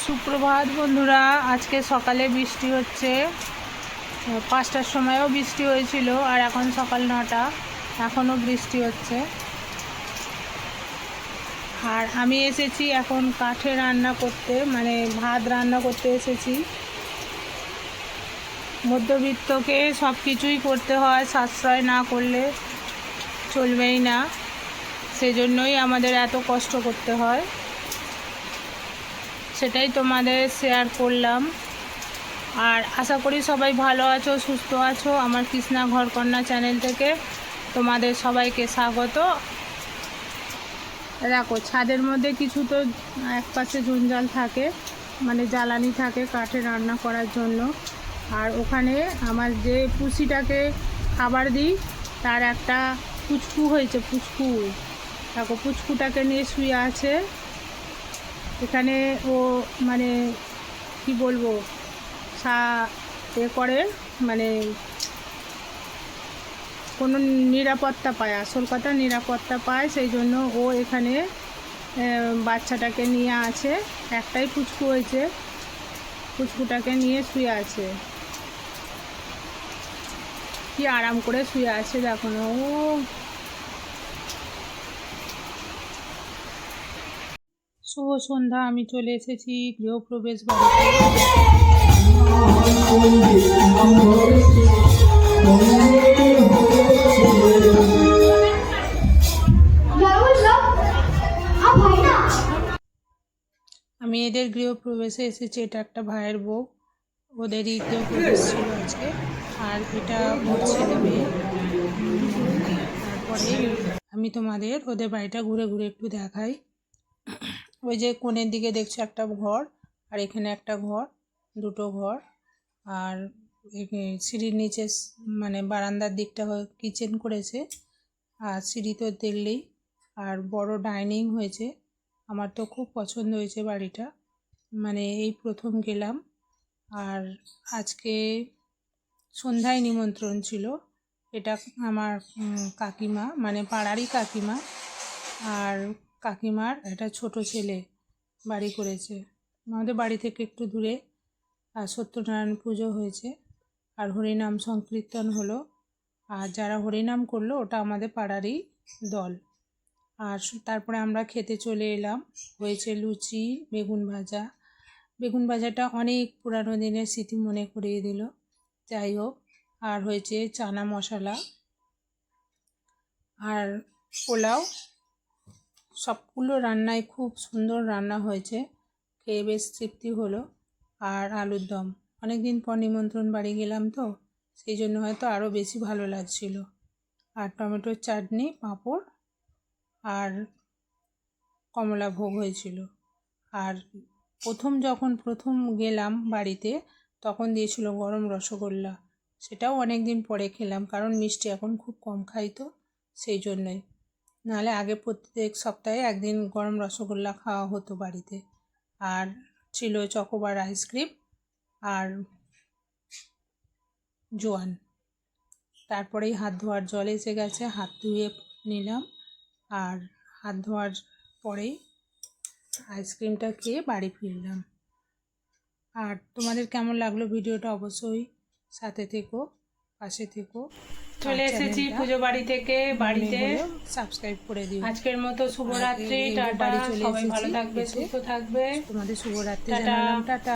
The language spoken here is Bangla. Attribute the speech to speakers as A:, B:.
A: সুপ্রভাত বন্ধুরা। আজকে সকালে বৃষ্টি হচ্ছে, 5টার সময়ও বৃষ্টি হয়েছিল, আর এখন সকাল 9টা, এখনও বৃষ্টি হচ্ছে। আর আমি এসেছি এখন কাঠে রান্না করতে, মানে ভাত রান্না করতে এসেছি। মধ্যবিত্তকে সব কিছুই করতে হয়, সাশ্রয় না করলে চলবেই না, সেজন্যই আমাদের এত কষ্ট করতে হয়। সেটাই তোমাদের শেয়ার করলাম। আর আশা করি সবাই ভালো আছো, সুস্থ আছো। আমার কৃষ্ণা ঘরকন্যা চ্যানেল থেকে তোমাদের সবাইকে স্বাগত। দেখো, ছাদের মধ্যে কিছু তো একপাশে জঞ্জাল থাকে, মানে জ্বালানি থাকে কাঠে রান্না করার জন্য। আর ওখানে আমার যে পুষিটাকে খাবার দিই, তার একটা পুচকু হয়েছে, পুচকু। দেখো, পুচকুটাকে নিয়ে শুয়ে আছে এখানে। ও মানে কি বলবো, করে, মানে কোনো নিরাপত্তা পায়, আসল কথা নিরাপত্তা পায়, সেই জন্য ও এখানে বাচ্চাটাকে নিয়ে আছে। একটাই পুচকু হয়েছে, পুচকুটাকে নিয়ে শুয়ে আছে, কি আরাম করে শুয়ে আছে দেখো না ও। শুভ সন্ধ্যা। আমি চলে এসেছি গৃহপ্রবেশ বাড়িতে। আমি এদের গৃহপ্রবেশে এসেছি। এটা একটা ভাইয়ের বউ, ওদেরই গৃহপ্রবেশ ছিল আজকে। আর এটা ওর ছেলে মেয়ে। তারপরে আমি তোমাদের ওদের বাড়িটা ঘুরে ঘুরে একটু দেখাই। ওই যে কোণের দিকে দেখছো একটা ঘর, আর এখানে একটা ঘর, দুটো ঘর। আর সিঁড়ির নিচে মানে বারান্দার দিকটা কিচেন করেছে, আর সিঁড়ি তো দেখলেই। আর বড় ডাইনিং হয়েছে। আমার তো খুব পছন্দ হয়েছে বাড়িটা, মানে এই প্রথম গেলাম। আর আজকে সন্ধ্যায় নিমন্ত্রণ ছিল। এটা আমার কাকিমা, মানে পাড়ারই কাকিমা। আর কাকিমার একটা ছোট ছেলে বাড়ি করেছে আমাদের বাড়ি থেকে একটু দূরে। আর সত্যনারায়ণ পুজো হয়েছে, আর হরিনাম সংকীর্তন হলো। আর যারা হরিনাম করলো ওটা আমাদের পাড়ারই দল। আর তারপরে আমরা খেতে চলে এলাম। হয়েছে লুচি, বেগুন ভাজা। বেগুন ভাজাটা অনেক পুরানো দিনের স্মৃতি মনে করিয়ে দিল, যাই হোক। আর হয়েছে চানা মশলা আর পোলাও। সবগুলো রান্নাই খুব সুন্দর রান্না হয়েছে, খেয়ে বেশ তৃপ্তি হলো। আর আলুর দম, অনেক দিন পর নিমন্ত্রণ বাড়ি গেলাম তো, সেই জন্য হয়তো আরও বেশি ভালো লাগছিল। আর টমেটোর চাটনি, পাঁপড় আর কমলা ভোগ হয়েছিল। আর প্রথম গেলাম বাড়িতে, তখন দিয়েছিল গরম রসগোল্লা। সেটাও অনেক দিন পরে খেলাম, কারণ মিষ্টি এখন খুব কম খাই তো, সেই জন্যই। নাহলে আগে প্রত্যেক সপ্তাহে একদিন গরম রসগোল্লা খাওয়া হতো বাড়িতে। আর ছিল চকোবার আইসক্রিম আর জোয়ান। তারপরেই হাত ধোয়ার জল এসে গেছে, হাত ধুয়ে নিলাম। আর হাত ধোয়ার পরেই আইসক্রিমটা খেয়ে বাড়ি ফিরলাম। আর তোমাদের কেমন লাগলো ভিডিওটা অবশ্যই সাথে থেকো, পাশে থেকো। চলে এসেছি পুজো বাড়ি থেকে বাড়িতে, সাবস্ক্রাইব করে দিও। আজকের মতো শুভরাত্রি, টাটা। সবাই ভালো থাকবে, সুস্থ থাকবে। তোমাদের শুভরাত্রি জানালাম, টাটা।